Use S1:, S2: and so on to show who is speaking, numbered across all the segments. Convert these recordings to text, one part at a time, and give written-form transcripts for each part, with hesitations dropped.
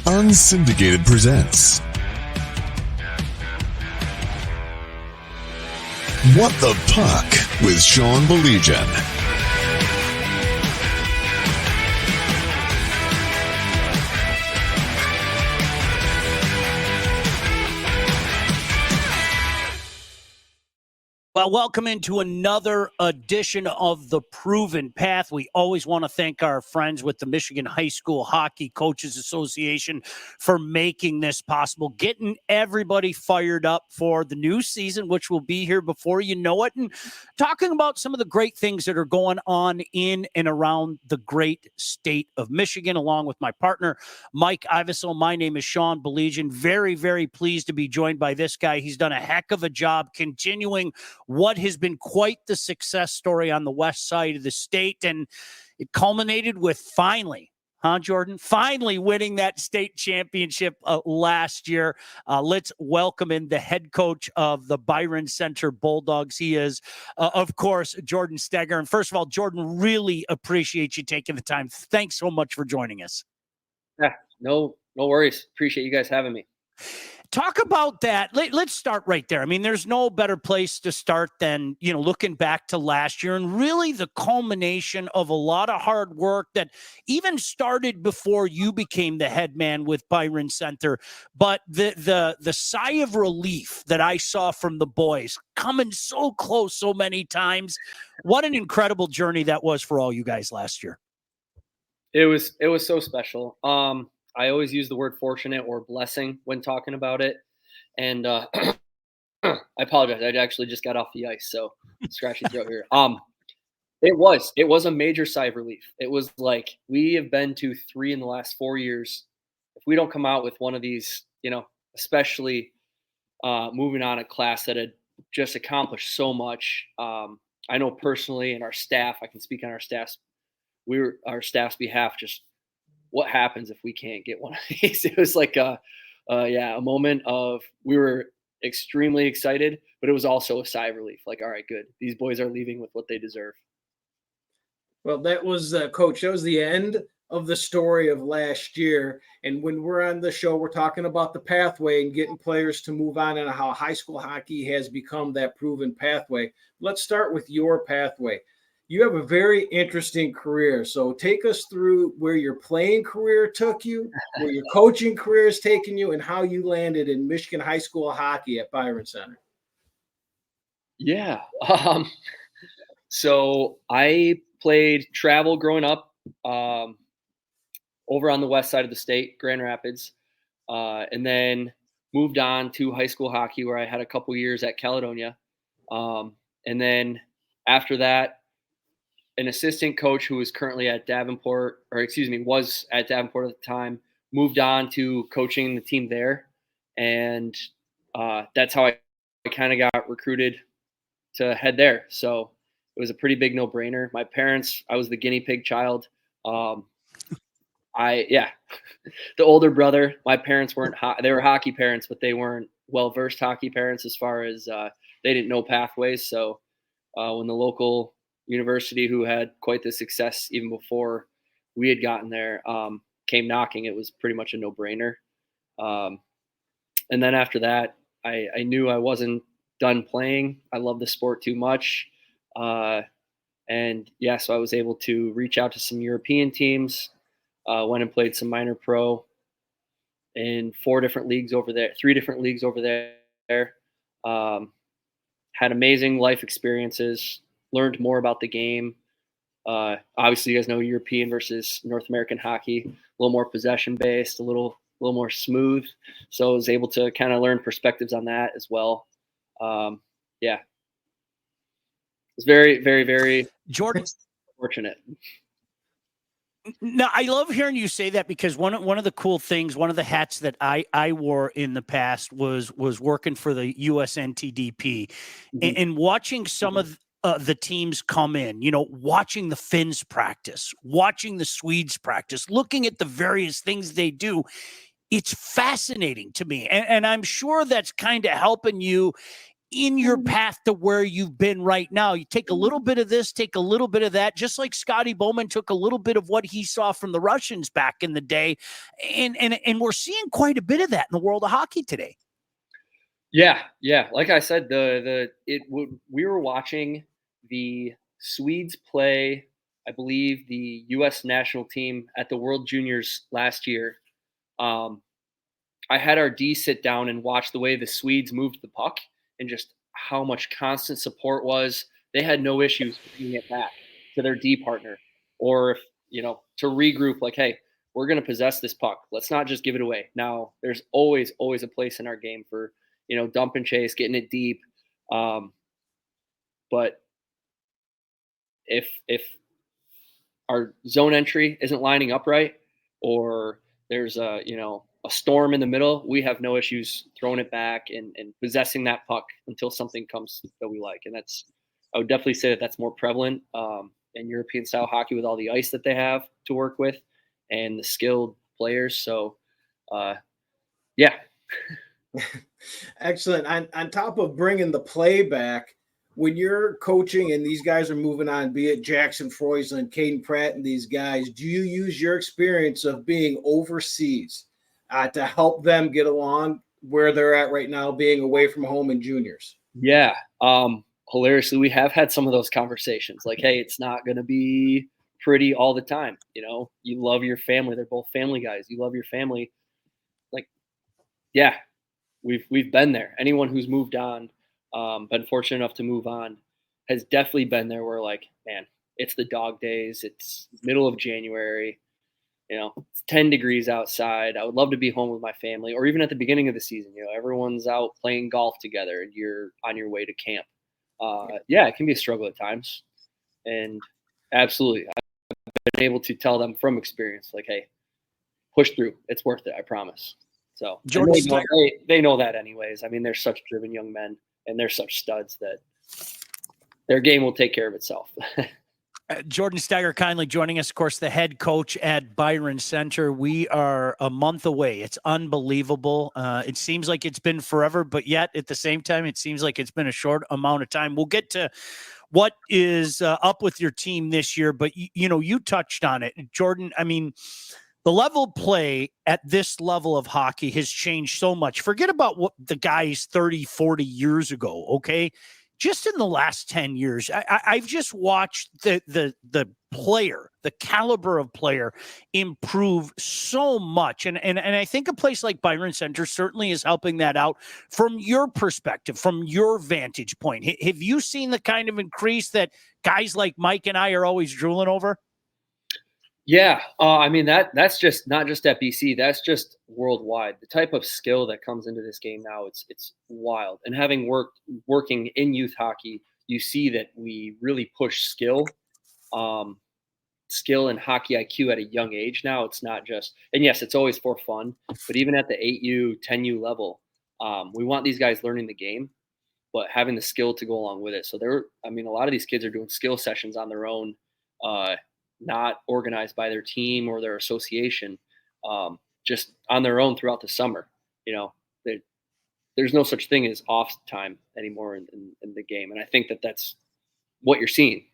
S1: Unsyndicated presents What the Puck with Sean Baligian.
S2: Well, welcome into another edition of The Proven Path. We always want to thank our friends with the Michigan High School Hockey Coaches Association for making this possible, getting everybody fired up for the new season, which will be here before you know it, and talking about some of the great things that are going on in and around the great state of Michigan, along with my partner, Mike Iavasile. My name is Sean Baligian. Very, very pleased to be joined by this guy. He's done a heck of a job continuing what has been quite the success story on the west side of the state. And it culminated with finally, Jordan? Finally winning that state championship last year. Let's welcome in the head coach of the Byron Center Bulldogs. He is, of course, Jordan Steger. And first of all, Jordan, really appreciate you taking the time. Thanks so much for joining us.
S3: Yeah, no worries. Appreciate you guys having me.
S2: Talk about that. Let's start right there. I mean, there's no better place to start than, looking back to last year and really the culmination of a lot of hard work that even started before you became the head man with Byron Center. But the sigh of relief that I saw from the boys coming so close so many times. What an incredible journey that was for all you guys last year.
S3: It was so special. I always use the word fortunate or blessing when talking about it. And I apologize. I actually just got off the ice, so scratchy throat here. It was a major sigh of relief. It was like we have been to 3 in the last 4 years. If we don't come out with one of these, especially moving on a class that had just accomplished so much. I know personally, and our staff, I can speak on our staff's behalf, just what happens if we can't get one of these? It was like a moment of, we were extremely excited, but it was also a sigh of relief. Like, all right, good. These boys are leaving with what they deserve.
S4: Well, that was, Coach, that was the end of the story of last year. And when we're on the show, we're talking about the pathway and getting players to move on and how high school hockey has become that proven pathway. Let's start with your pathway. You have a very interesting career. So take us through where your playing career took you, where your coaching career has taken you, and how you landed in Michigan high school hockey at Byron Center.
S3: Yeah. So I played travel growing up over on the west side of the state, Grand Rapids, and then moved on to high school hockey where I had a couple years at Caledonia. And then after that, an assistant coach who was currently at was at Davenport at the time, moved on to coaching the team there. And that's how I kind of got recruited to head there. So it was a pretty big no-brainer. My parents, I was the guinea pig child. The older brother, my parents weren't, they were hockey parents, but they weren't well-versed hockey parents as far as they didn't know pathways. So when the local university, who had quite the success even before we had gotten there, came knocking, it was pretty much a no-brainer. And then after that, I knew I wasn't done playing. I love the sport too much. So I was able to reach out to some European teams, went and played some minor pro in 3 different leagues over there. Had amazing life experiences, learned more about the game. Obviously, you guys know European versus North American hockey, a little more possession-based, a little more smooth. So I was able to kind of learn perspectives on that as well. It was very, very, very
S2: Jordan,
S3: fortunate.
S2: No, I love hearing you say that, because one of the cool things, one of the hats that I wore in the past was working for the USNTDP, and watching some of the teams come in, watching the Finns practice, watching the Swedes practice, looking at the various things they do. It's fascinating to me. And I'm sure that's kind of helping you in your path to where you've been right now? You take a little bit of this, take a little bit of that, just like Scotty Bowman took a little bit of what he saw from the Russians back in the day. And we're seeing quite a bit of that in the world of hockey today.
S3: Yeah. Like I said, we were watching the Swedes play, I believe, the U.S. national team at the World Juniors last year. I had our D sit down and watch the way the Swedes moved the puck and just how much constant support was. They had no issues bringing it back to their D partner, or if, to regroup, like, hey, we're going to possess this puck. Let's not just give it away. Now, there's always a place in our game for, dump and chase, getting it deep. But if our zone entry isn't lining up right, or there's a storm in the middle, we have no issues throwing it back and possessing that puck until something comes that we like. And I would definitely say that's more prevalent in European style hockey with all the ice that they have to work with and the skilled players. So, yeah.
S4: Excellent. On top of bringing the play back, when you're coaching and these guys are moving on, be it Jackson Freusland, Caden Pratt, and these guys, do you use your experience of being overseas to help them get along where they're at right now, being away from home in juniors?
S3: Yeah. Hilariously, we have had some of those conversations like, hey, it's not going to be pretty all the time. You love your family. They're both family guys. You love your family. Like, yeah, we've been there. Anyone who's moved on, been fortunate enough to move on, has definitely been there where, like, man, it's the dog days. It's middle of January. It's 10 degrees outside. I would love to be home with my family, or even at the beginning of the season, everyone's out playing golf together and you're on your way to camp. Yeah, it can be a struggle at times. And absolutely, I've been able to tell them from experience, like, hey, push through. It's worth it. I promise. So they know that anyways. I mean, they're such driven young men and they're such studs that their game will take care of itself.
S2: Jordan Steger kindly joining us, of course, the head coach at Byron Center. We are a month away. It's unbelievable. It seems like it's been forever, but yet at the same time, it seems like it's been a short amount of time. We'll get to what is up with your team this year, but you touched on it, Jordan. I mean, the level of play at this level of hockey has changed so much. Forget about what the guys 30, 40 years ago, okay? Just in the last 10 years, I've just watched the player, the caliber of player improve so much. And I think a place like Byron Center certainly is helping that out from your perspective, from your vantage point. Have you seen the kind of increase that guys like Mike and I are always drooling over?
S3: Yeah. I mean, that's just not just at BC, that's just worldwide. The type of skill that comes into this game now, it's wild. And having working in youth hockey, you see that we really push skill and hockey IQ at a young age now. It's not just, and yes, it's always for fun, but even at the 8U, 10U level, we want these guys learning the game, but having the skill to go along with it. So a lot of these kids are doing skill sessions on their own, not organized by their team or their association, just on their own throughout the summer. There's no such thing as off time anymore in the game. And I think that's what you're seeing,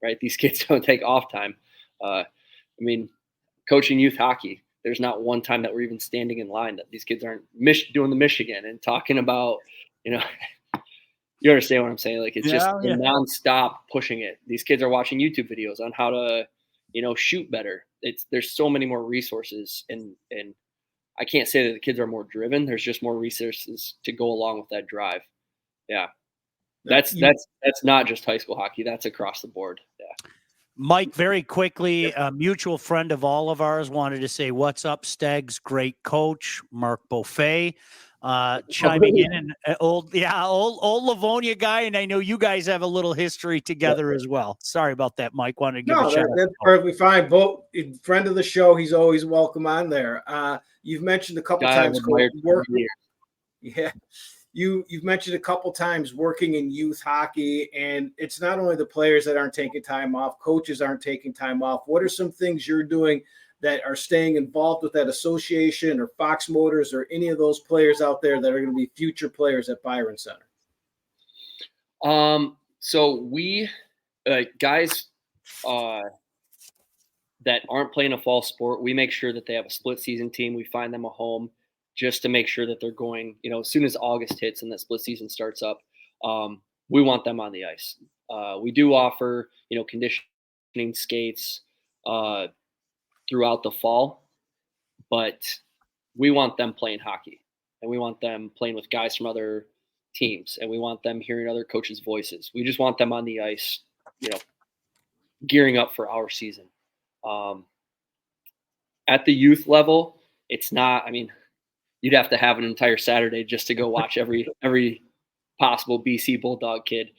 S3: right? These kids don't take off time. Coaching youth hockey, there's not one time that we're even standing in line that these kids aren't doing the Michigan and talking about, you understand what I'm saying? Like, it's just nonstop pushing it. These kids are watching YouTube videos on how to, shoot better. There's so many more resources, and I can't say that the kids are more driven. There's just more resources to go along with that drive. Yeah. That's not just high school hockey. That's across the board. Yeah.
S2: Mike, very quickly, a mutual friend of all of ours wanted to say, what's up, Stegs? Great coach, Mark Beaufait. Chiming in, and old Livonia guy, and I know you guys have a little history together as well. Sorry about that, Mike. Wanted to give a shout out.
S4: That's perfectly fine. Both friend of the show, he's always welcome on there. You've mentioned a couple times working. Yeah, you've mentioned a couple times working in youth hockey, and it's not only the players that aren't taking time off, coaches aren't taking time off. What are some things you're doing that are staying involved with that association, or Fox Motors, or any of those players out there that are going to be future players at Byron Center?
S3: So we guys that aren't playing a fall sport, we make sure that they have a split season team. We find them a home just to make sure that they're going, as soon as August hits and that split season starts up, we want them on the ice. We do offer, conditioning skates throughout the fall, but we want them playing hockey, and we want them playing with guys from other teams, and we want them hearing other coaches' voices. We just want them on the ice, gearing up for our season. At the youth level, it's not, you'd have to have an entire Saturday just to go watch every possible BC Bulldog kid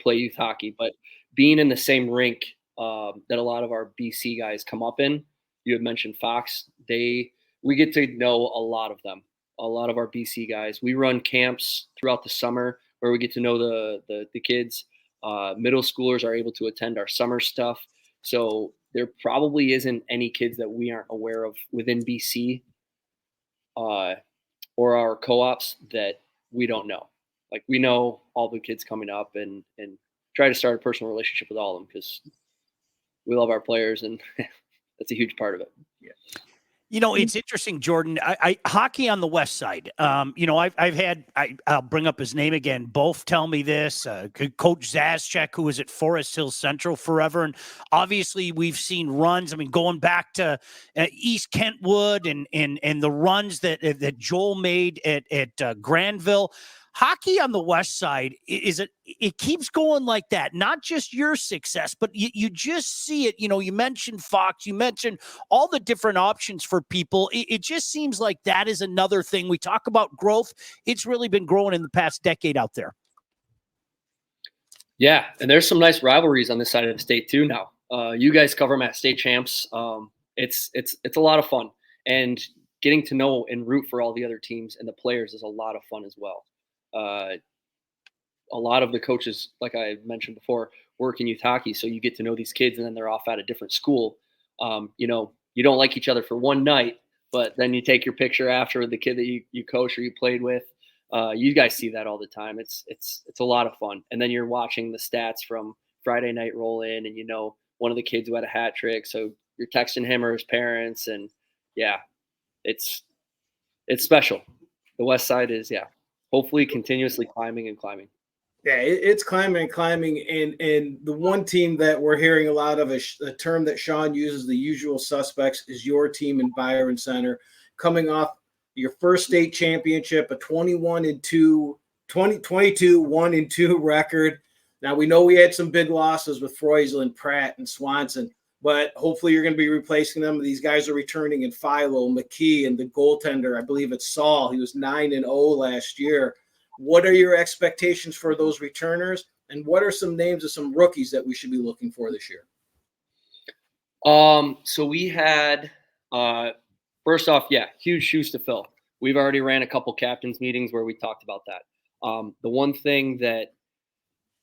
S3: play youth hockey. But being in the same rink that a lot of our BC guys come up in, you had mentioned Fox, we get to know a lot of them, a lot of our BC guys. We run camps throughout the summer where we get to know the kids. Middle schoolers are able to attend our summer stuff. So there probably isn't any kids that we aren't aware of within BC or our co-ops that we don't know. Like, we know all the kids coming up and try to start a personal relationship with all of them because we love our players, and that's a huge part of it.
S4: Yeah.
S2: It's interesting, Jordan. I hockey on the West Side. I've had. I'll bring up his name again. Both tell me this. Coach Zaschek, who was at Forest Hill Central forever, and obviously we've seen runs. Going back to East Kentwood and the runs that Joel made at Granville. Hockey on the West Side it keeps going like that. Not just your success, but you just see it. You mentioned Fox, you mentioned all the different options for people. It just seems like that is another thing. We talk about growth. It's really been growing in the past decade out there.
S3: Yeah, and there's some nice rivalries on this side of the state too now. You guys cover them at state champs. It's a lot of fun, and getting to know and root for all the other teams and the players is a lot of fun as well. A lot of the coaches, like I mentioned before, work in youth hockey, so you get to know these kids, and then they're off at a different school. You don't like each other for one night, but then you take your picture after with the kid that you coach or you played with. You guys see that all the time. It's a lot of fun, and then you're watching the stats from Friday night roll in, and one of the kids who had a hat trick, so you're texting him or his parents, and yeah, it's special. The West Side is hopefully continuously climbing and climbing.
S4: Yeah, it's climbing and climbing. And the one team that we're hearing a lot of, a term that Sean uses, the usual suspects, is your team in Byron Center, coming off your first state championship, a 22 1-2 record. Now, we know we had some big losses with Freuzel, Pratt, and Swanson, but hopefully you're going to be replacing them. These guys are returning in Philo, McKee, and the goaltender, I believe it's Saul. He was 9-0 last year. What are your expectations for those returners, and what are some names of some rookies that we should be looking for this year?
S3: So we had, first off, huge shoes to fill. We've already ran a couple captains meetings where we talked about that. The one thing that,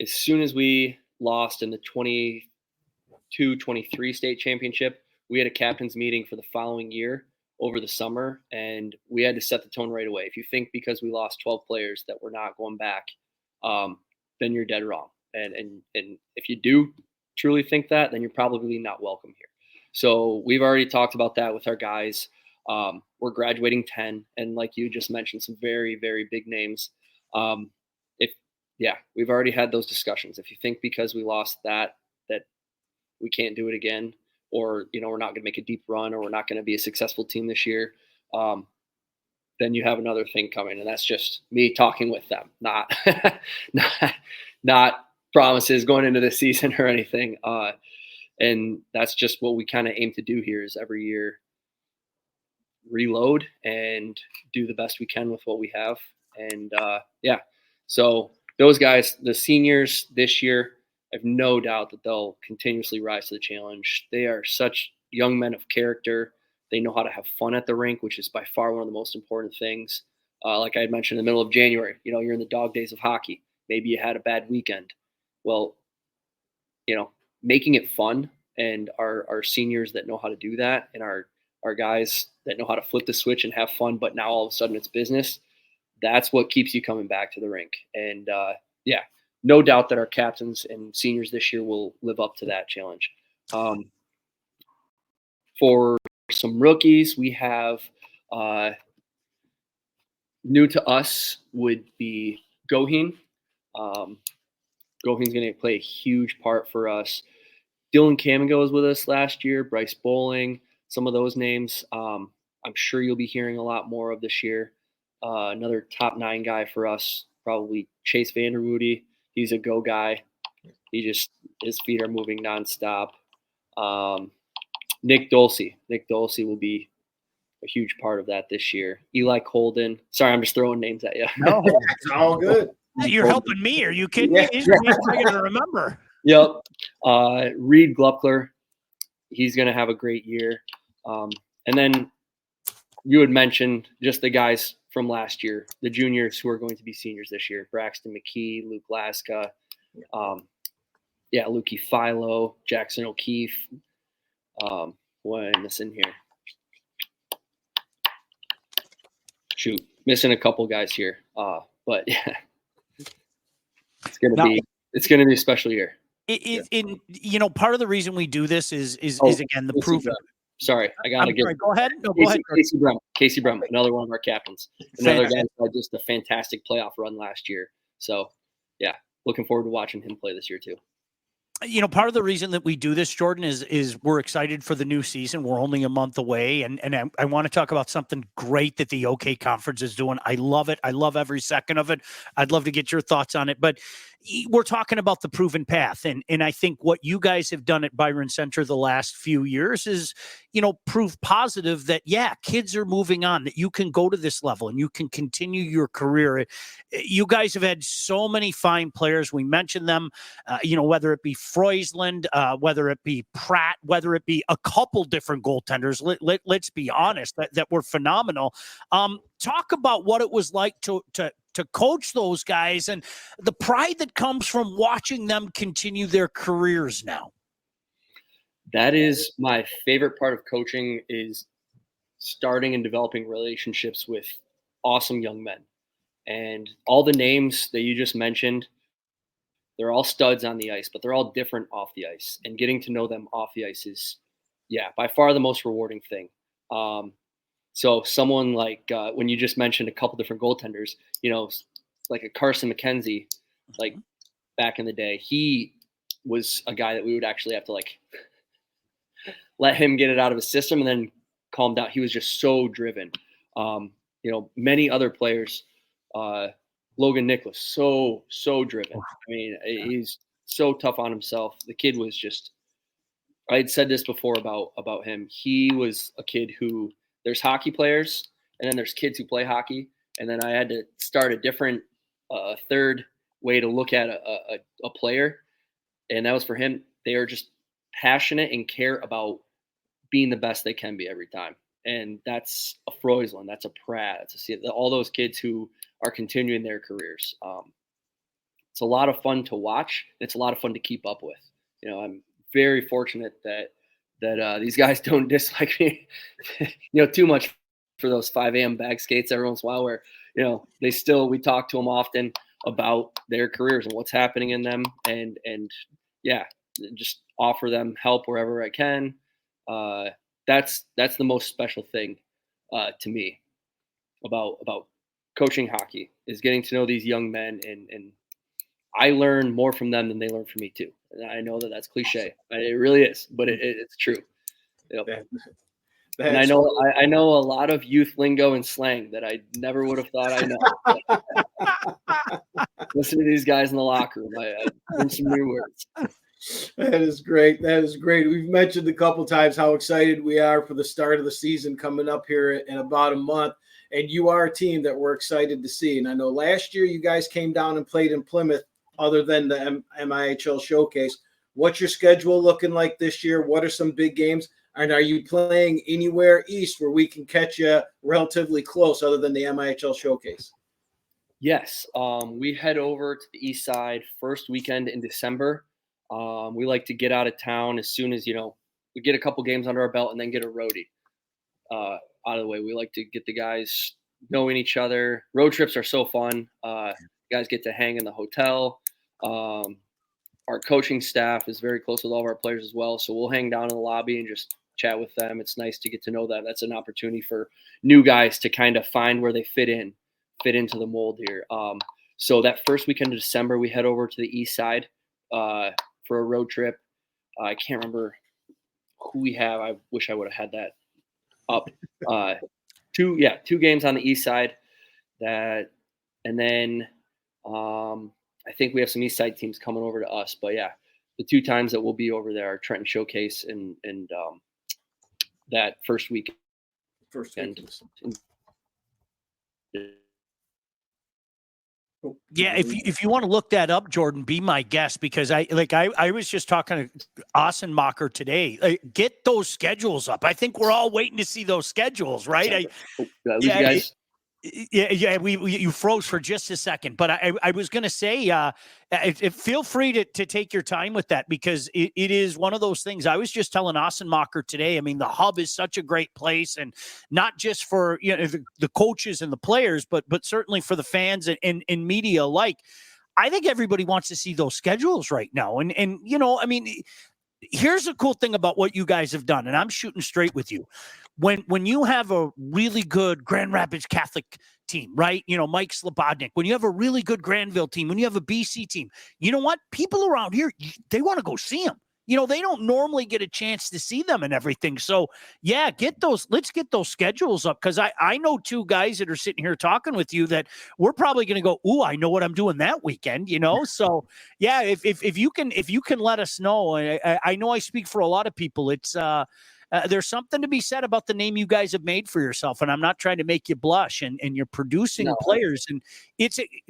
S3: as soon as we lost in the 22-23 state championship, we had a captains meeting for the following year over the summer, and we had to set the tone right away. If you think because we lost 12 players that we're not going back, then you're dead wrong. And if you do truly think that, then you're probably not welcome here. So we've already talked about that with our guys. We're graduating 10, and like you just mentioned, some very, very big names. We've already had those discussions. If you think because we lost that we can't do it again, or we're not going to make a deep run, or we're not going to be a successful team this year, then you have another thing coming, and that's just me talking with them, not promises going into the season or anything. And that's just what we kind of aim to do here, is every year reload and do the best we can with what we have. And so those guys, the seniors this year, I have no doubt that they'll continuously rise to the challenge. They are such young men of character. They know how to have fun at the rink, which is by far one of the most important things. Like I had mentioned in the middle of January, you're in the dog days of hockey. Maybe you had a bad weekend. Well, making it fun, and our seniors that know how to do that, and our guys that know how to flip the switch and have fun, but now all of a sudden it's business. That's what keeps you coming back to the rink. And no doubt that our captains and seniors this year will live up to that challenge. For some rookies, we have new to us would be Goheen. Goheen's going to play a huge part for us. Dylan Camigo was with us last year, Bryce Bowling, some of those names. I'm sure you'll be hearing a lot more of this year. Another top 9 guy for us, probably Chase Vanderwoody. He's a go guy. His feet are moving nonstop. Nick Dulce will be a huge part of that this year. Eli Colden. Sorry, I'm just throwing names at you.
S2: No,
S4: It's all good.
S2: you're helping me. Are you kidding me? These are names I got to remember.
S3: Yep. Reed Gluckler, he's going to have a great year. And then you had mentioned just the guys from last year, the juniors who are going to be seniors this year: Braxton McKee, Luke Laska, Lukey Philo, Jackson O'Keefe. What am I missing here? Shoot, missing a couple guys here. But yeah, it's gonna be a special year.
S2: Part of the reason we do this is again the proof.
S3: Sorry, I gotta give.
S2: Go ahead. No, go ahead.
S3: Casey Brum, another one of our captains. Another guy who had just a fantastic playoff run last year. So, yeah, looking forward to watching him play this year too.
S2: Part of the reason that we do this, Jordan, is we're excited for the new season. We're only a month away, and I want to talk about something great that the OK Conference is doing. I love it. I love every second of it. I'd love to get your thoughts on it. But we're talking about the proven path, and I think what you guys have done at Byron Center the last few years is, prove positive that, kids are moving on, that you can go to this level and you can continue your career. You guys have had so many fine players. We mentioned them, whether it be Freusland, whether it be Pratt, whether it be a couple different goaltenders. Let's be honest, that were phenomenal. Talk about what it was like to coach those guys and the pride that comes from watching them continue their careers now.
S3: That is my favorite part of coaching, is starting and developing relationships with awesome young men. And all the names that you just mentioned, they're all studs on the ice, but they're all different off the ice. And getting to know them off the ice is, by far the most rewarding thing. So someone like when you just mentioned a couple different goaltenders, like a Carson McKenzie, like back in the day, he was a guy that we would actually have to let him get it out of his system and then calm down. He was just so driven. Many other players, Logan Nicholas, so driven. I mean, he's so tough on himself. The kid was just, I had said this before about him. He was a kid who, there's hockey players and then there's kids who play hockey. And then I had to start a different third way to look at a player. And that was for him. They are just passionate and care about being the best they can be every time. And that's a Freusland, that's a Pratt, that's all those kids who are continuing their careers. It's a lot of fun to watch. It's a lot of fun to keep up with. I'm very fortunate that these guys don't dislike me, too much for those 5 a.m. bag skates every once in a while, where, we talk to them often about their careers and what's happening in them, and just offer them help wherever I can. That's the most special thing to me about coaching hockey, is getting to know these young men, and I learn more from them than they learn from me too. And I know that that's cliche. It really is, but it's true. And I know a lot of youth lingo and slang that I never would have thought I know. Listen to these guys in the locker room. I learned some new words.
S4: That is great. We've mentioned a couple times how excited we are for the start of the season coming up here in about a month. And you are a team that we're excited to see. And I know last year you guys came down and played in Plymouth, other than the MIHL showcase. What's your schedule looking like this year? What are some big games? And are you playing anywhere east where we can catch you relatively close, other than the MIHL showcase?
S3: Yes. We head over to the east side first weekend in December. We like to get out of town as soon as, we get a couple games under our belt and then get a roadie out of the way. We like to get the guys knowing each other. Road trips are so fun. Guys get to hang in the hotel. Our coaching staff is very close with all of our players as well. So we'll hang down in the lobby and just chat with them. It's nice to get to know them. That's an opportunity for new guys to kind of find where they fit into the mold here. So that first weekend of December, we head over to the east side for a road trip. I can't remember who we have. I wish I would have had that up. Two games on the east side. And then I think we have some east side teams coming over to us. But yeah, the 2 times that we'll be over there are Trenton Showcase and that first weekend.
S2: Yeah, if you want to look that up, Jordan, be my guest, because I was just talking to Ossenmacher today. Get those schedules up. I think we're all waiting to see those schedules, right? You froze for just a second, but I was going to say, feel free to take your time with that, because it is one of those things. I was just telling Ossenmacher today. I mean, the hub is such a great place, and not just for the coaches and the players, but certainly for the fans and media alike. I think everybody wants to see those schedules right now, and I mean. Here's the cool thing about what you guys have done, and I'm shooting straight with you. When you have a really good Grand Rapids Catholic team, right? Mike Slobodnik, when you have a really good Granville team, when you have a BC team, you know what? People around here, they want to go see them. They don't normally get a chance to see them and everything. So yeah, let's get those schedules up. Cause I know 2 guys that are sitting here talking with you that we're probably going to go, ooh, I know what I'm doing that weekend, So yeah, if you can let us know, I know I speak for a lot of people. It's, there's something to be said about the name you guys have made for yourself. And I'm not trying to make you blush, and you're producing players, and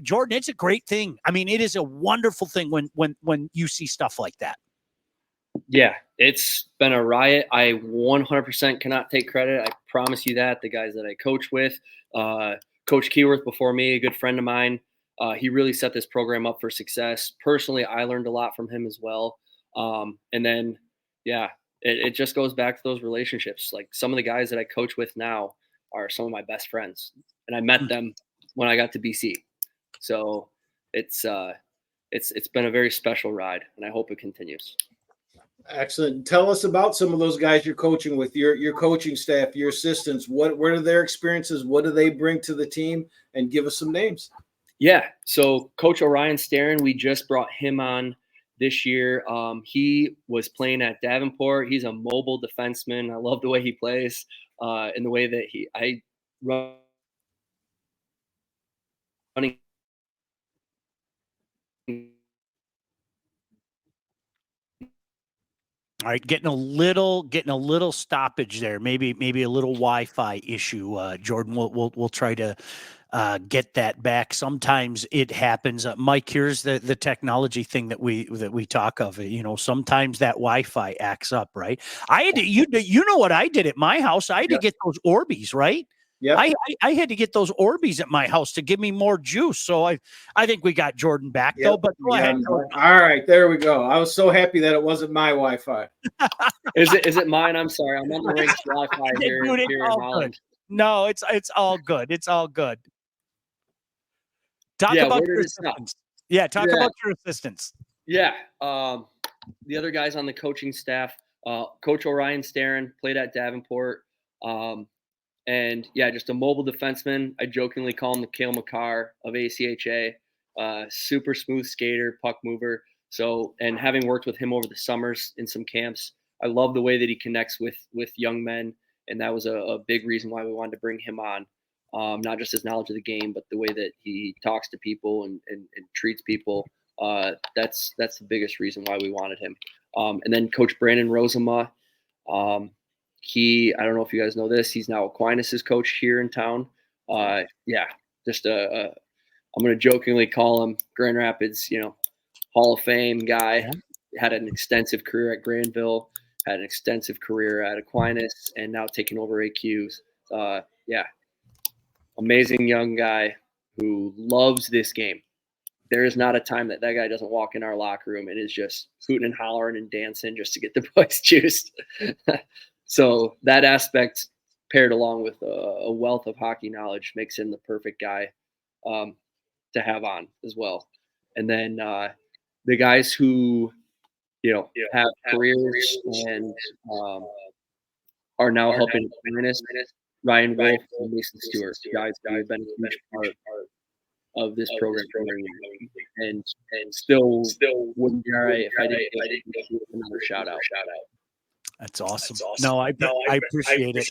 S2: Jordan, it's a great thing. I mean, it is a wonderful thing when you see stuff like that.
S3: Yeah, it's been a riot. I 100% cannot take credit. I promise you that. The guys that I coach with, Coach Keyworth before me, a good friend of mine, he really set this program up for success. Personally, I learned a lot from him as well. And then, yeah, it just goes back to those relationships. Like, some of the guys that I coach with now are some of my best friends, and I met them when I got to BC. So it's been a very special ride, and I hope it continues.
S4: Excellent. Tell us about some of those guys you're coaching with, your coaching staff, your assistants. What are their experiences? What do they bring to the team? And give us some names.
S3: Yeah. So Coach Orion Starren, we just brought him on this year. He was playing at Davenport. He's a mobile defenseman. I love the way he plays, and the way that I running.
S2: All right, getting a little stoppage there. Maybe a little Wi-Fi issue. Jordan, we'll try to get that back. Sometimes it happens. Mike, here's the technology thing that we talk of. Sometimes that Wi-Fi acts up. Right? I had to. You know what I did at my house? I had to get those Orbeez. Right? Yeah, I had to get those Orbeez at my house to give me more juice. So I think we got Jordan back though. But go ahead.
S4: All right, there we go. I was so happy that it wasn't my Wi-Fi.
S3: Is it mine? I'm sorry. I'm on the Rinks Wi-Fi here in Holland.
S2: No, it's all good. It's all good. Talk about your assistants. Yeah, talk about your assistants.
S3: Yeah. The other guys on the coaching staff, Coach Orion Starren played at Davenport. And yeah, just a mobile defenseman. I jokingly call him the Cale Makar of ACHA. Super smooth skater, puck mover. So, and having worked with him over the summers in some camps, I love the way that he connects with young men. And that was a big reason why we wanted to bring him on. Not just his knowledge of the game, but the way that he talks to people and treats people. That's the biggest reason why we wanted him. And then Coach Brandon Rosema. I don't know if you guys know this, he's now Aquinas' coach here in town. Just I'm going to jokingly call him Grand Rapids, Hall of Fame guy. Yeah. Had an extensive career at Granville, had an extensive career at Aquinas, and now taking over AQs. Amazing young guy who loves this game. There is not a time that guy doesn't walk in our locker room and is just hooting and hollering and dancing just to get the boys juiced. So that aspect, paired along with a wealth of hockey knowledge, makes him the perfect guy to have on as well. And then the guys who, have careers and are now helping Ernest, Ryan Wolf, and Mason Stewart, guys who have been a huge part of this program for many years. And still wouldn't be all right if I didn't give another shout out.
S2: That's awesome. No, I appreciate it.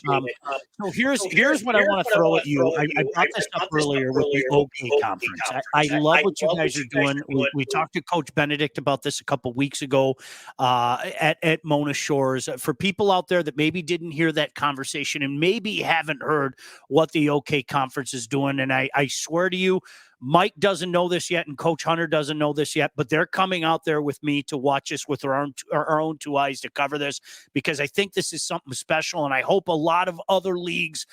S2: So here's what I want to throw at you. I brought this up earlier with the OK conference. I love what you guys are doing. We talked to Coach Benedict about this a couple weeks ago at Mona Shores. For people out there that maybe didn't hear that conversation and maybe haven't heard what the OK conference is doing, and I swear to you, Mike doesn't know this yet, and Coach Hunter doesn't know this yet, but they're coming out there with me to watch this with our own two eyes to cover this, because I think this is something special, and I hope a lot of other leagues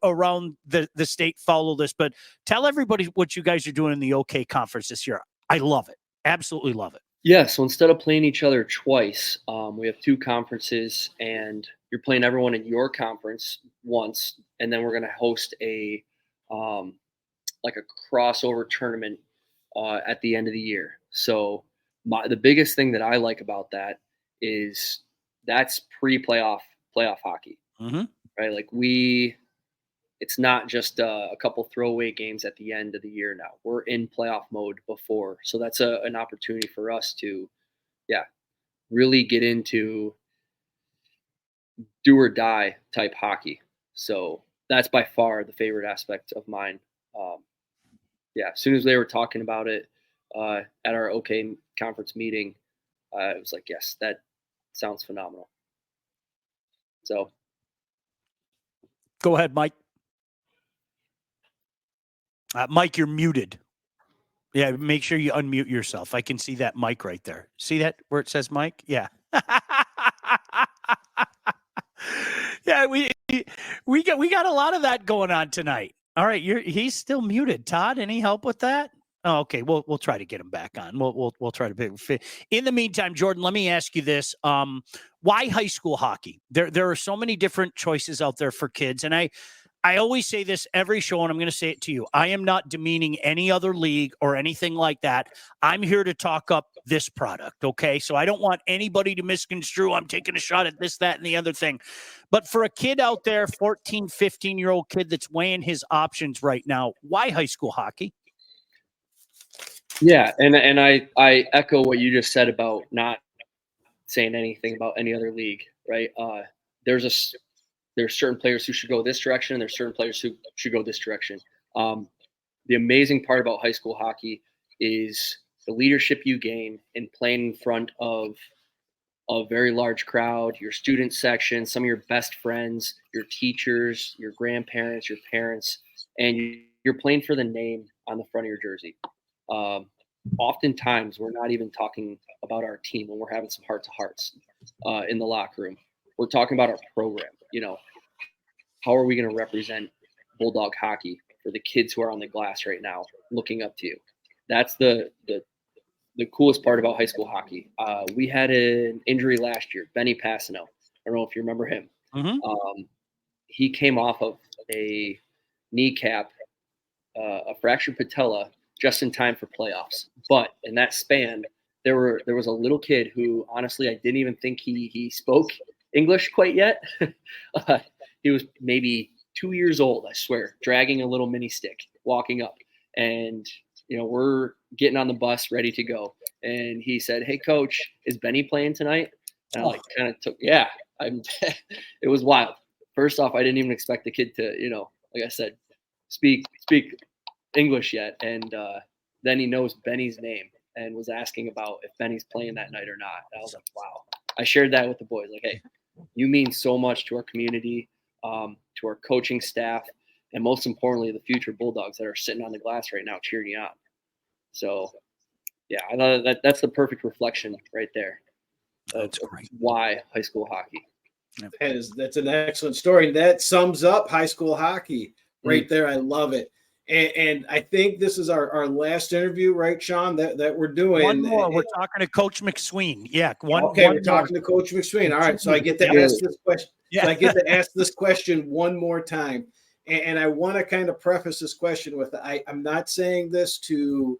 S2: around the state follow this. But tell everybody what you guys are doing in the OK conference this year. I love it. Absolutely love it.
S3: Yeah, so instead of playing each other twice, we have two conferences, and you're playing everyone in your conference once, and then we're going to host a like a crossover tournament at the end of the year. So the biggest thing that I like about that is that's pre-playoff hockey, right? Like it's not just a couple throwaway games at the end of the year now. We're in playoff mode before. So that's an opportunity for us to, really get into do or die type hockey. So that's by far the favorite aspect of mine. As soon as they were talking about it at our OK conference meeting, it was like, yes, that sounds phenomenal. So
S2: go ahead, Mike. Mike, you're muted. Yeah, make sure you unmute yourself. I can see that mic right there. See that where it says Mike? Yeah. Yeah, we got a lot of that going on tonight. All right, he's still muted. Todd, any help with that? Oh, okay, we'll try to get him back on. We'll try to fit. In the meantime, Jordan, let me ask you this: why high school hockey? There are so many different choices out there for kids, and I always say this every show, and I'm going to say it to you. I am not demeaning any other league or anything like that. I'm here to talk up this product, okay? So I don't want anybody to misconstrue I'm taking a shot at this, that, and the other thing. But for a kid out there, 14, 15-year-old kid that's weighing his options right now, why high school hockey?
S3: Yeah, and I echo what you just said about not saying anything about any other league, right? There's certain players who should go this direction, and there's certain players who should go this direction. The amazing part about high school hockey is the leadership you gain in playing in front of a very large crowd, your student section, some of your best friends, your teachers, your grandparents, your parents, and you're playing for the name on the front of your jersey. Oftentimes, we're not even talking about our team when we're having some heart-to-hearts in the locker room. We're talking about our program. How are we going to represent Bulldog hockey for the kids who are on the glass right now looking up to you? That's the coolest part about high school hockey. We had an injury last year, Benny Passano. I don't know if you remember him.
S2: Mm-hmm.
S3: He came off of a kneecap, a fractured patella, just in time for playoffs. But in that span, there was a little kid who, honestly, I didn't even think he spoke English quite yet. He was maybe 2 years old, I swear, dragging a little mini stick, walking up. And, we're getting on the bus ready to go. And he said, "Hey, Coach, is Benny playing tonight?" And I kind of took, it was wild. First off, I didn't even expect the kid to, like I said, speak English yet. And then he knows Benny's name and was asking about if Benny's playing that night or not. And I was like, wow. I shared that with the boys. Like, hey, you mean so much to our community, to our coaching staff, and most importantly, the future Bulldogs that are sitting on the glass right now cheering you on. So, I thought that's the perfect reflection right there.
S2: That's great.
S3: Why high school hockey?
S4: That's an excellent story. That sums up high school hockey right there. I love it. And I think this is our last interview, right, Sean, that we're doing.
S2: One more. We're talking to Coach McSween. Yeah.
S4: We're talking to Coach McSween. All right. So I get to ask this question. Yeah. So I get to ask this question one more time. And I want to kind of preface this question with, I'm not saying this to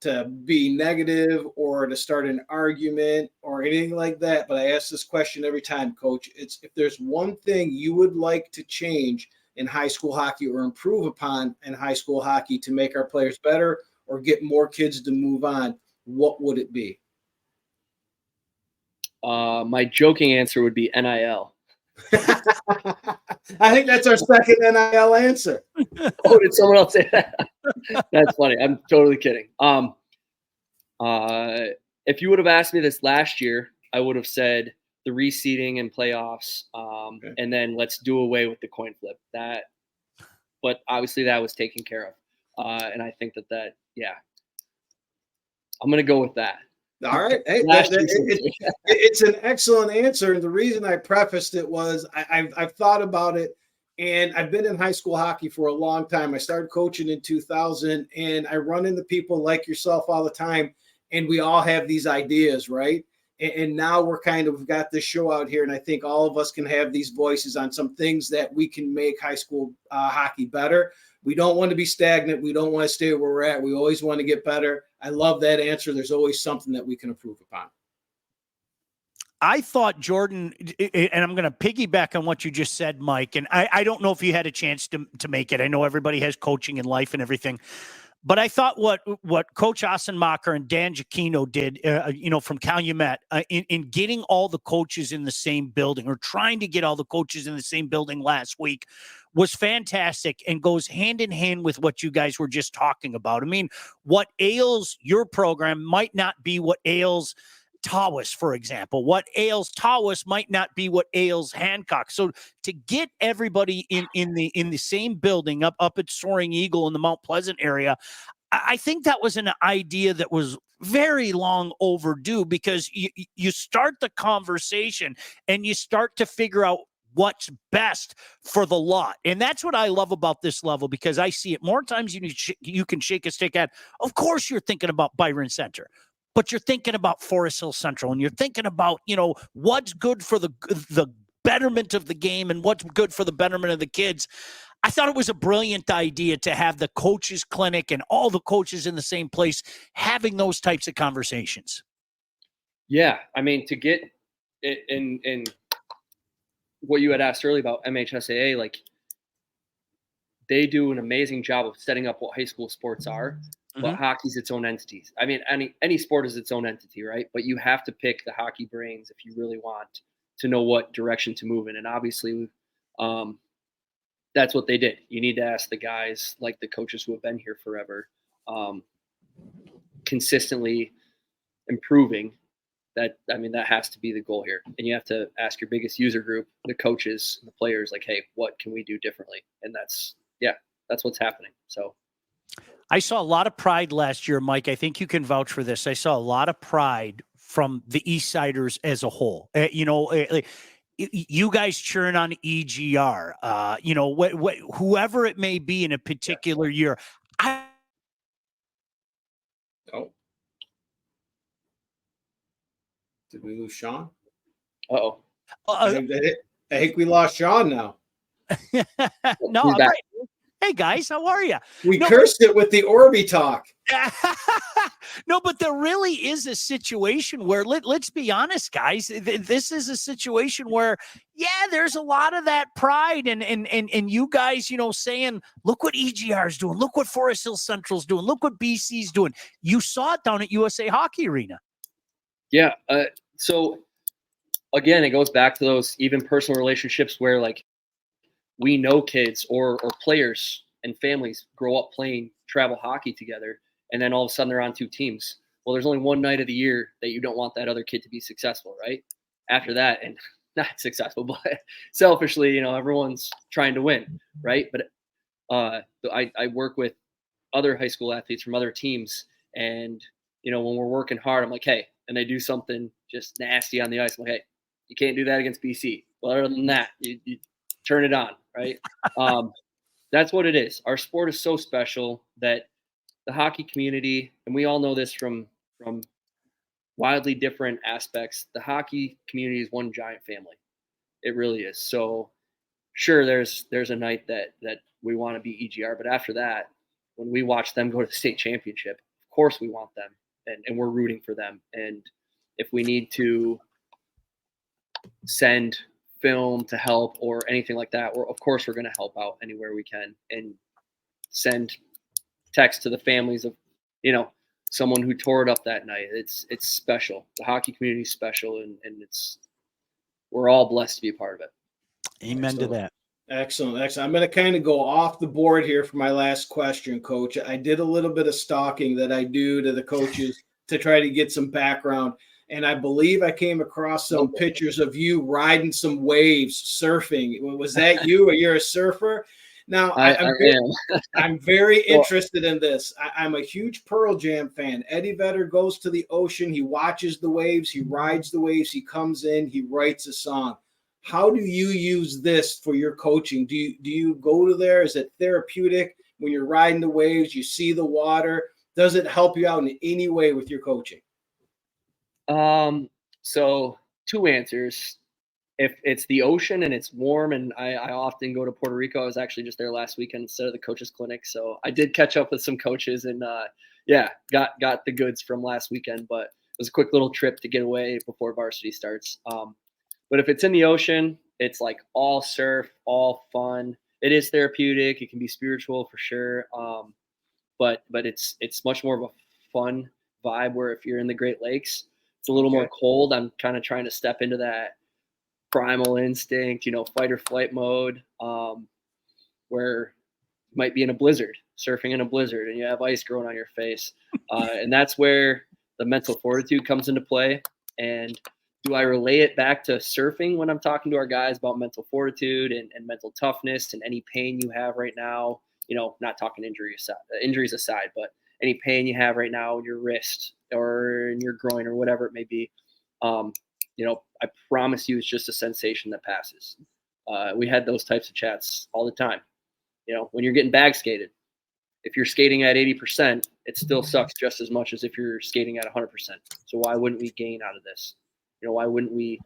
S4: to be negative or to start an argument or anything like that. But I ask this question every time, Coach. It's if there's one thing you would like to change in high school hockey or improve upon in high school hockey to make our players better or get more kids to move on, what would it be?
S3: My joking answer would be NIL.
S4: I think that's our second NIL answer.
S3: Oh, did someone else say that? That's funny. I'm totally kidding. If you would have asked me this last year, I would have said the reseeding and playoffs, and then let's do away with the coin flip. But obviously that was taken care of, and I think that I'm going to go with that.
S4: All right. Hey, it's an excellent answer. And the reason I prefaced it was I've thought about it, and I've been in high school hockey for a long time. I started coaching in 2000, and I run into people like yourself all the time, and we all have these ideas, right? And now we've got this show out here, and I think all of us can have these voices on some things that we can make high school hockey better. We don't want to be stagnant. We don't want to stay where we're at. We always want to get better. I love that answer. There's always something that we can improve upon.
S2: I thought, Jordan, and I'm going to piggyback on what you just said, Mike, and I don't know if you had a chance to make it. I know everybody has coaching in life and everything. But I thought what Coach Ossenmacher and Dan Giacchino did, from Calumet, in getting all the coaches in the same building, or trying to get all the coaches in the same building last week, was fantastic and goes hand in hand with what you guys were just talking about. I mean, what ails your program might not be what ails Tawas, for example. What ails Tawas might not be what ails Hancock. So to get everybody in the same building up at Soaring Eagle in the Mount Pleasant area, I think that was an idea that was very long overdue, because you start the conversation and you start to figure out what's best for the lot. And that's what I love about this level, because I see it more times you can shake a stick at. Of course, you're thinking about Byron Center, but you're thinking about Forest Hill Central, and you're thinking about, what's good for the betterment of the game and what's good for the betterment of the kids. I thought it was a brilliant idea to have the coaches clinic and all the coaches in the same place having those types of conversations.
S3: Yeah. I mean, to get it in what you had asked earlier about MHSAA, like, they do an amazing job of setting up what high school sports are. But hockey's its own entity. I mean, any sport is its own entity, right? But you have to pick the hockey brains if you really want to know what direction to move in. And obviously, that's what they did. You need to ask the guys, like the coaches who have been here forever, consistently improving. That has to be the goal here. And you have to ask your biggest user group, the coaches, the players, like, hey, what can we do differently? And that's what's happening. So
S2: I saw a lot of pride last year, Mike. I think you can vouch for this. I saw a lot of pride from the East Siders as a whole. You guys cheering on EGR, whoever it may be in a particular year.
S4: Did we lose Sean?
S3: Uh-oh.
S4: I think we lost Sean now.
S2: No, I'm right. Hey guys, how are you?
S4: We cursed it with the Orby talk.
S2: No, but there really is a situation where, let's be honest, guys, this is a situation where, there's a lot of that pride and you guys, saying, look what EGR is doing. Look what Forest Hill Central's doing. Look what BC's doing. You saw it down at USA Hockey Arena.
S3: Yeah. So again, it goes back to those even personal relationships where, like, we know kids or players and families grow up playing travel hockey together, and then all of a sudden they're on two teams. Well, there's only one night of the year that you don't want that other kid to be successful, right? After that, and not successful, but selfishly, everyone's trying to win, right? But I work with other high school athletes from other teams, and when we're working hard, I'm like, hey, and they do something just nasty on the ice, I'm like, hey, you can't do that against BC. Well, other than that, you turn it on, right? That's what it is. Our sport is so special that the hockey community, and we all know this from wildly different aspects, the hockey community is one giant family. It really is. So sure, there's a night that we want to be EGR, but after that, when we watch them go to the state championship, of course we want them, and we're rooting for them. And if we need to send film to help or anything like that, of course we're going to help out anywhere we can and send text to the families of, someone who tore it up that night. It's special. The hockey community is special, and we're all blessed to be a part of it.
S2: Amen to that.
S4: Excellent. I'm going to kind of go off the board here for my last question, Coach. I did a little bit of stalking that I do to the coaches to try to get some background. And I believe I came across some pictures of you riding some waves, surfing. Was that you, or you're a surfer? Now, I'm very interested in this. I'm a huge Pearl Jam fan. Eddie Vedder goes to the ocean. He watches the waves. He rides the waves. He comes in. He writes a song. How do you use this for your coaching? Do you go to there? Is it therapeutic when you're riding the waves? You see the water. Does it help you out in any way with your coaching?
S3: So 2 answers. If it's the ocean and it's warm, and I often go to Puerto Rico. I was actually just there last weekend instead of the coaches clinic. So I did catch up with some coaches and, got the goods from last weekend, but it was a quick little trip to get away before varsity starts. But if it's in the ocean, it's like all surf, all fun. It is therapeutic. It can be spiritual for sure. But it's much more of a fun vibe, where if you're in the Great Lakes, it's a little more cold. I'm kind of trying to step into that primal instinct, fight or flight mode, where you might be in a blizzard, surfing in a blizzard, and you have ice growing on your face. And that's where the mental fortitude comes into play. And do I relay it back to surfing when I'm talking to our guys about mental fortitude and mental toughness and any pain you have right now? Not talking injuries aside, but any pain you have right now in your wrist or in your groin or whatever it may be. I promise you it's just a sensation that passes. We had those types of chats all the time. When you're getting bag skated, if you're skating at 80%, it still sucks just as much as if you're skating at 100%. So why wouldn't we gain out of this? Why wouldn't we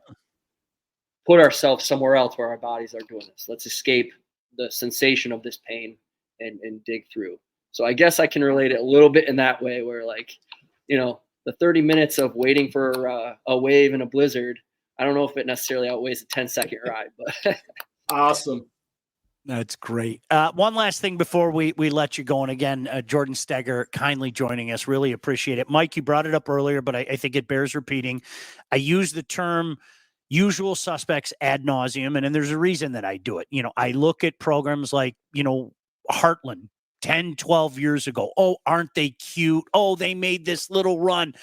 S3: put ourselves somewhere else where our bodies are doing this? Let's escape the sensation of this pain and dig through. So I guess I can relate it a little bit in that way, where the 30 minutes of waiting for a wave in a blizzard, I don't know if it necessarily outweighs a 10-second ride, but
S4: Awesome.
S2: That's great. One last thing before we let you go. And again, Jordan Steger kindly joining us. Really appreciate it. Mike, you brought it up earlier, but I think it bears repeating. I use the term usual suspects ad nauseum, and there's a reason that I do it. I look at programs like, Heartland 10, 12 years ago. Oh, aren't they cute? Oh, they made this little run.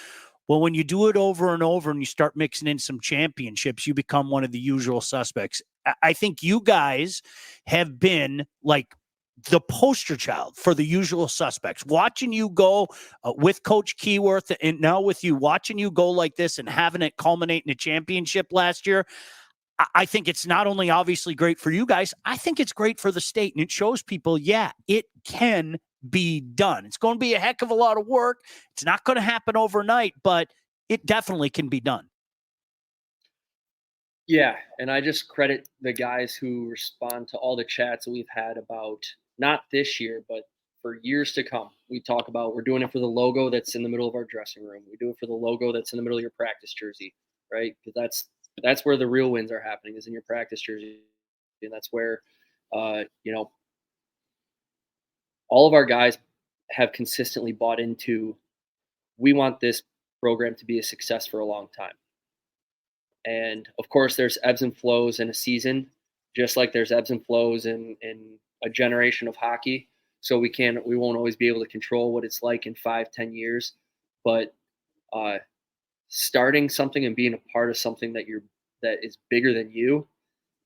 S2: Well, when you do it over and over and you start mixing in some championships, you become one of the usual suspects. I think you guys have been like the poster child for the usual suspects. Watching you go with Coach Keyworth, and now with you, watching you go like this and having it culminate in a championship last year, I think it's not only obviously great for you guys, I think it's great for the state. And it shows people, it can be done. It's going to be a heck of a lot of work. It's not going to happen overnight, but it definitely can be done.
S3: Yeah, and I just credit the guys who respond to all the chats that we've had about not this year, but for years to come. We talk about we're doing it for the logo that's in the middle of our dressing room. We do it for the logo that's in the middle of your practice jersey, right? Because that's where the real wins are happening, is in your practice jersey, and that's where all of our guys have consistently bought into. We want this program to be a success for a long time. And of course, there's ebbs and flows in a season, just like there's ebbs and flows in a generation of hockey. So we won't always be able to control what it's like in 5-10 years. But starting something and being a part of something that is bigger than you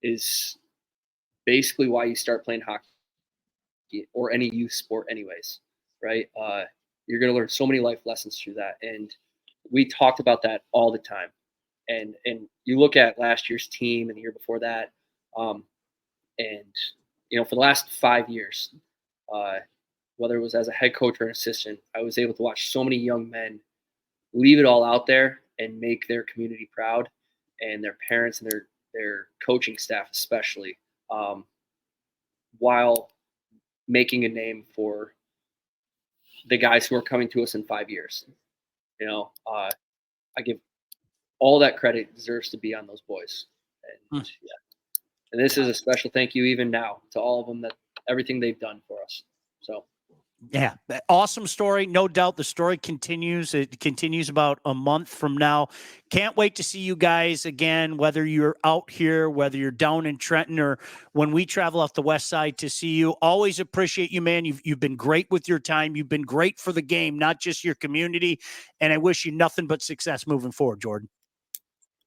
S3: is basically why you start playing hockey or any youth sport, anyways. Right? You're going to learn so many life lessons through that, and we talked about that all the time. And you look at last year's team and the year before that, and for the last 5 years, whether it was as a head coach or an assistant, I was able to watch so many young men leave it all out there and make their community proud, and their parents and their coaching staff especially, while making a name for the guys who are coming to us in 5 years. You know, I give all that credit deserves to be on those boys. And and this is a special thank you even now to all of them, that everything they've done for us. So.
S2: Yeah, awesome story. No doubt the story continues. It continues about a month from now. Can't wait to see you guys again, whether you're out here, whether you're down in Trenton, or when we travel off the west side to see you. Always appreciate you, man. You've been great with your time. You've been great for the game, not just your community. And I wish you nothing but success moving forward, Jordan.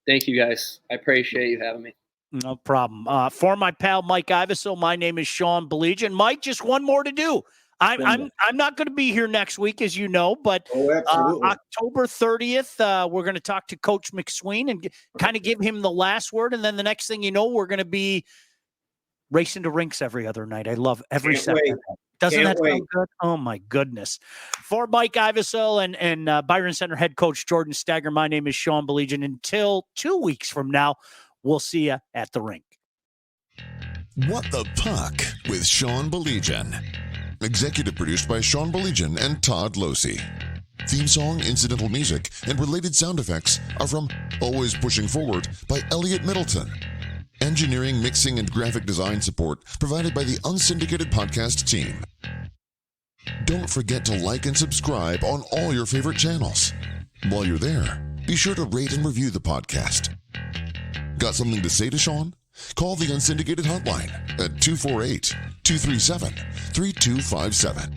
S3: Thank you, guys. I appreciate you having me.
S2: No problem. For my pal Mike Iavasile, my name is Sean Baligian. Mike, just one more to do. I'm not going to be here next week, as you know, but October 30th, we're going to talk to Coach McSween and kind of give him the last word. And then the next thing you know, we're going to be racing to rinks every other night. I love every second. Doesn't that sound good? Oh, my goodness. For Mike Iavasile and Byron Center head coach Jordan Steger, my name is Sean Baligian. Until 2 weeks from now, we'll see you at the rink.
S1: What the Puck with Sean Baligian. Executive produced by Sean Baligian and Todd Losey. Theme song, incidental music, and related sound effects are from Always Pushing Forward by Elliot Middleton. Engineering, mixing, and graphic design support provided by the Unsyndicated Podcast team. Don't forget to like and subscribe on all your favorite channels. While you're there, be sure to rate and review the podcast. Got something to say to Sean? Call the Unsyndicated hotline at 248-237-3257.